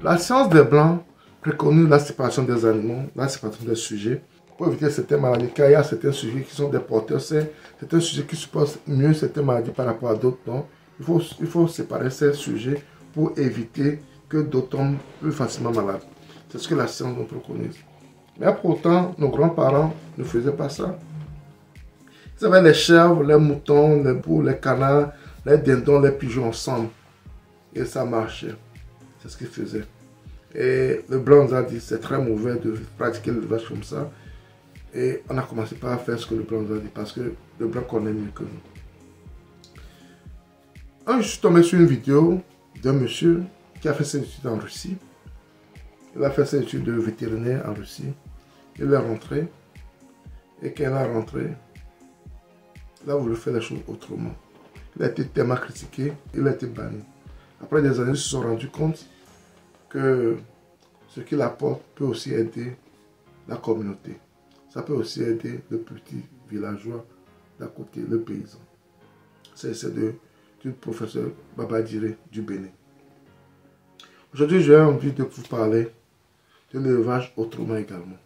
La science des Blancs préconise la séparation des animaux, la séparation des sujets, pour éviter certaines maladies, car il y a certains sujets qui sont des porteurs sains, certains sujets qui supportent mieux certaines maladies par rapport à d'autres non. Il faut séparer ces sujets pour éviter que d'autres tombent plus facilement malades. C'est ce que la science nous préconise. Mais pourtant, nos grands-parents ne faisaient pas ça. Ils avaient les chèvres, les moutons, les boucs, les canards, les dindons, les pigeons ensemble. Et ça marchait. C'est ce qu'ils faisaient. Et le blanc nous a dit c'est très mauvais de pratiquer l'élevage comme ça. Et on a commencé par faire ce que le blanc nous a dit parce que le blanc connaît mieux que nous. Je suis tombé sur une vidéo d'un monsieur qui a fait ses études en Russie. Il a fait ses études de vétérinaire en Russie. Il est rentré. Et quand il est rentré, il a voulu faire les choses autrement. Il a été tellement critiqué, il a été banni. Après des années, ils se sont rendus compte que ce qu'il apporte peut aussi aider la communauté. Ça peut aussi aider le petit villageois d'à côté, le paysan. C'est du professeur Babadjire du Bénin. Aujourd'hui, j'ai envie de vous parler de l'élevage autrement également,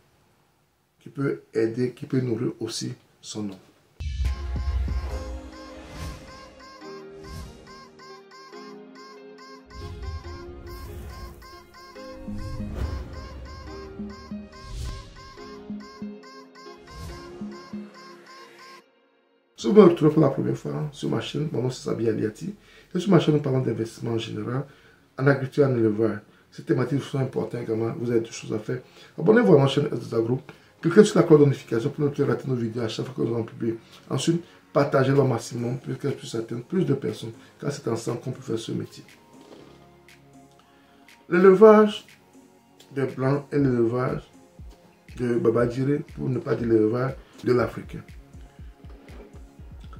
qui peut aider, qui peut nourrir aussi son nom. Si vous me retrouvez pour la première fois sur ma chaîne, mon nom c'est Sabi Aliati. Et sur ma chaîne, nous parlons d'investissement en général, en agriculture et en élevage. Ces thématiques sont importantes également, vous avez deux choses à faire. Abonnez-vous à ma chaîne SDA Group, cliquez sur la cloche de notification pour ne plus rater nos vidéos à chaque fois que nous allons publier. Ensuite, partagez-le au maximum pour qu'elles puissent atteindre plus de personnes, car c'est ensemble qu'on peut faire ce métier. L'élevage des Blancs et l'élevage de Babadjire, pour ne pas dire l'élevage de l'Africain.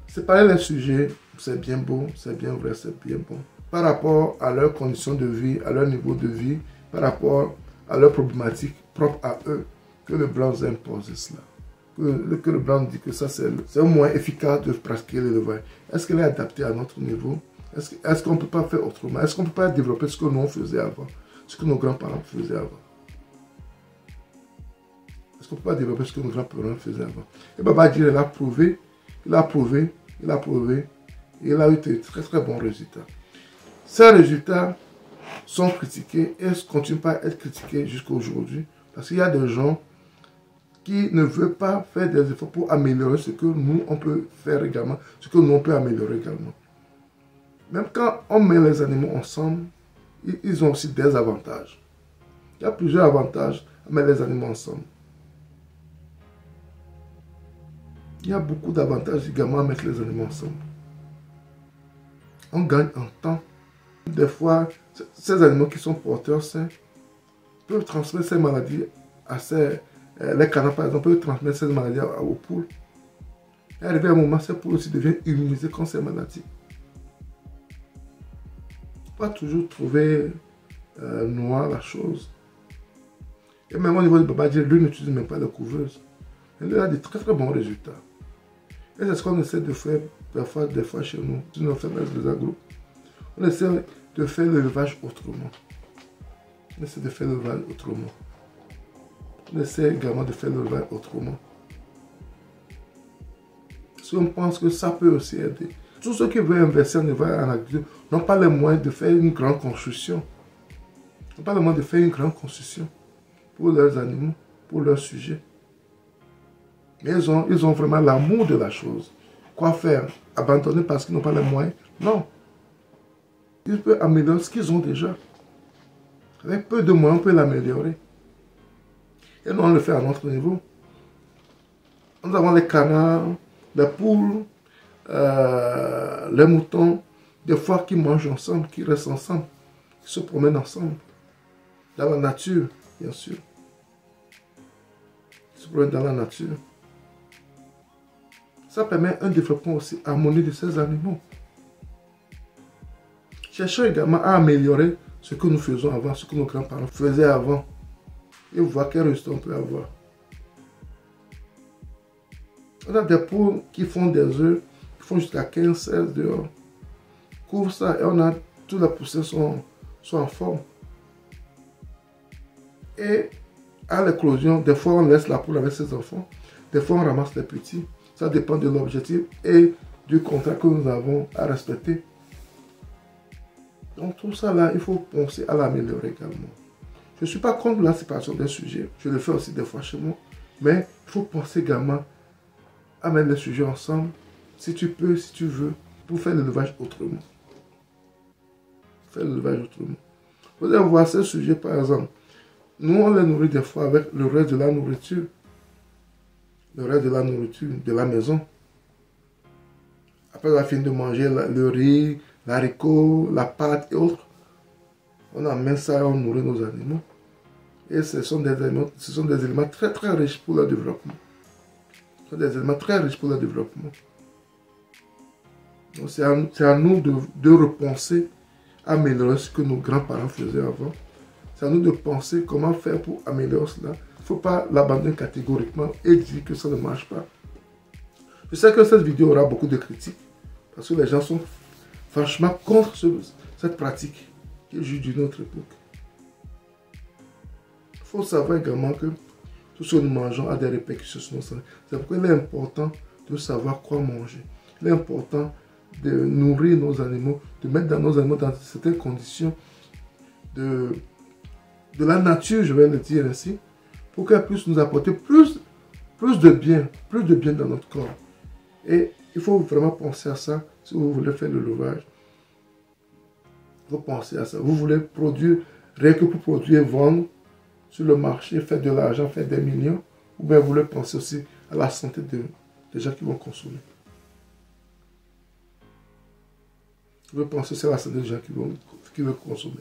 Séparer les sujets, c'est bien beau, c'est bien vrai, c'est bien bon. Par rapport à leurs conditions de vie, à leur niveau de vie, par rapport à leurs problématiques propres à eux, que le blanc nous a imposé cela. Que le blanc dit que ça c'est un moyen efficace de pratiquer l'élevage. Est-ce qu'elle est adaptée à notre niveau? Est-ce qu'on ne peut pas faire autrement? Est-ce qu'on ne peut pas développer ce que nous on faisait avant? Ce que nos grands-parents faisaient avant? Est-ce qu'on ne peut pas développer ce que nos grands-parents faisaient avant? Et Babadjire l'a prouvé, il a prouvé, il a prouvé, et il a eu de très très bons résultats. Ces résultats sont critiqués et continuent pas à être critiqués jusqu'à aujourd'hui parce qu'il y a des gens qui ne veulent pas faire des efforts pour améliorer ce que nous on peut faire également, ce que nous on peut améliorer également. Même quand on met les animaux ensemble, ils ont aussi des avantages. Il y a plusieurs avantages à mettre les animaux ensemble. Il y a beaucoup d'avantages également à mettre les animaux ensemble. On gagne en temps. Des fois, ces animaux qui sont porteurs sains peuvent transmettre ces maladies à les canards par exemple peuvent transmettre ces maladies aux poules. Et arrivé à un moment, ces poules aussi deviennent immunisées contre ces maladies. Pas toujours trouver noir la chose. Et même au niveau de Babadjire, lui n'utilise même pas de couveuse. Il a des très très bons résultats. Et c'est ce qu'on essaie de faire des fois chez nous, sur nos fermes de agro. On essaie de faire l'élevage autrement. On essaie de faire l'élevage autrement. On essaie également de faire l'élevage autrement. Parce qu'on pense que ça peut aussi aider. Tous ceux qui veulent investir en élevage en agriculture n'ont pas les moyens de faire une grande construction. N'ont pas les moyens de faire une grande construction pour leurs animaux, pour leurs sujets. Mais ils ont vraiment l'amour de la chose. Quoi faire? Abandonner parce qu'ils n'ont pas les moyens? Non. Ils peuvent améliorer ce qu'ils ont déjà. Avec peu de moyens, on peut l'améliorer. Et nous, on le fait à notre niveau. Nous avons les canards, les poules, les moutons, des fois qui mangent ensemble, qui restent ensemble, qui se promènent ensemble. Dans la nature, bien sûr. Ils se promènent dans la nature. Ça permet un développement aussi harmonieux de ces animaux. Cherchons également à améliorer ce que nous faisons avant, ce que nos grands-parents faisaient avant. Et voir quels résultats on peut avoir. On a des poules qui font des œufs, qui font jusqu'à 15-16 dehors. Couvre ça et on a toutes les poussées sont en forme. Et à l'éclosion, des fois on laisse la poule avec ses enfants, des fois on ramasse les petits. Ça dépend de l'objectif et du contrat que nous avons à respecter. Donc tout ça là, il faut penser à l'améliorer également. Je ne suis pas contre la séparation des sujets, je le fais aussi des fois chez moi, mais il faut penser également à mettre les sujets ensemble, si tu peux, si tu veux, pour faire l'élevage autrement. Faire l'élevage autrement. Vous allez voir ces sujets par exemple, nous on les nourrit des fois avec le reste de la nourriture. Le reste de la nourriture de la maison. Après la fin de manger le riz, l'haricot, la pâte et autres, on amène ça et on nourrit nos animaux. Et ce sont des éléments très très riches pour le développement. Ce sont des éléments très riches pour le développement. Donc c'est à nous de repenser, améliorer ce que nos grands-parents faisaient avant. C'est à nous de penser comment faire pour améliorer cela. Il ne faut pas l'abandonner catégoriquement et dire que ça ne marche pas. Je sais que cette vidéo aura beaucoup de critiques parce que les gens sont franchement contre cette pratique qui est juste d'une autre époque. Il faut savoir également que tout ce que nous mangeons a des répercussions sur nos santé. C'est pourquoi il est important de savoir quoi manger. Il est important de nourrir nos animaux, de mettre nos animaux dans certaines conditions de la nature, je vais le dire ainsi, pour qu'elle puisse nous apporter plus de bien dans notre corps. Et il faut vraiment penser à ça si vous voulez faire l'élevage. Il faut penser à ça. Vous voulez produire, rien que pour produire et vendre sur le marché, faire de l'argent, faire des millions, ou bien vous voulez penser aussi à la santé des gens qui vont consommer. Vous voulez penser aussi à la santé des gens qui vont consommer.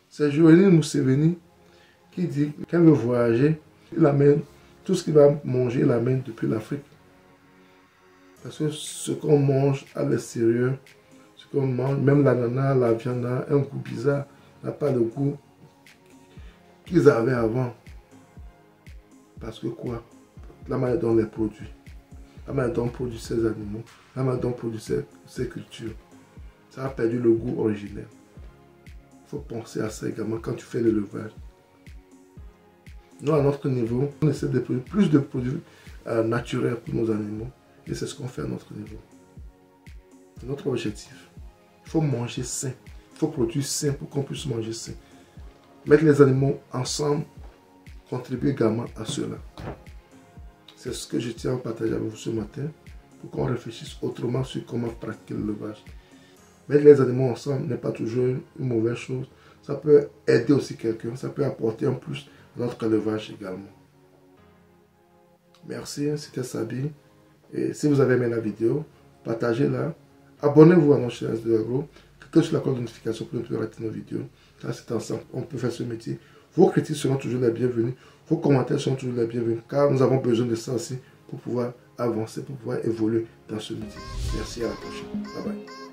C'est Yoweri Museveni qui dit qu'elle veut voyager, il amène tout ce qu'il va manger, il l'amène depuis l'Afrique. Parce que ce qu'on mange à l'extérieur, ce qu'on mange, même l'ananas, la viande a un goût bizarre, n'a pas le goût qu'ils avaient avant. Parce que quoi? La manière dont on les produit, la manière dont on produit ces animaux, la manière dont on produit ces cultures, ça a perdu le goût originel. Il faut penser à ça également quand tu fais l'élevage. Nous, à notre niveau, on essaie de produire plus de produits naturels pour nos animaux. Et c'est ce qu'on fait à notre niveau. C'est notre objectif. Il faut manger sain. Il faut produire sain pour qu'on puisse manger sain. Mettre les animaux ensemble contribue également à cela. C'est ce que je tiens à partager avec vous ce matin pour qu'on réfléchisse autrement sur comment pratiquer l'élevage. Mettre les animaux ensemble n'est pas toujours une mauvaise chose. Ça peut aider aussi quelqu'un. Ça peut apporter un plus à notre élevage également. Merci, c'était Sabi. Et si vous avez aimé la vidéo, partagez-la. Abonnez-vous à notre chaîne de l'agro. Cliquez sur la cloche de notification pour ne plus rater nos vidéos. Car c'est ensemble qu'on peut faire ce métier. Vos critiques seront toujours les bienvenues. Vos commentaires seront toujours les bienvenus. Car nous avons besoin de ça aussi pour pouvoir avancer, pour pouvoir évoluer dans ce métier. Merci, à la prochaine. Bye bye.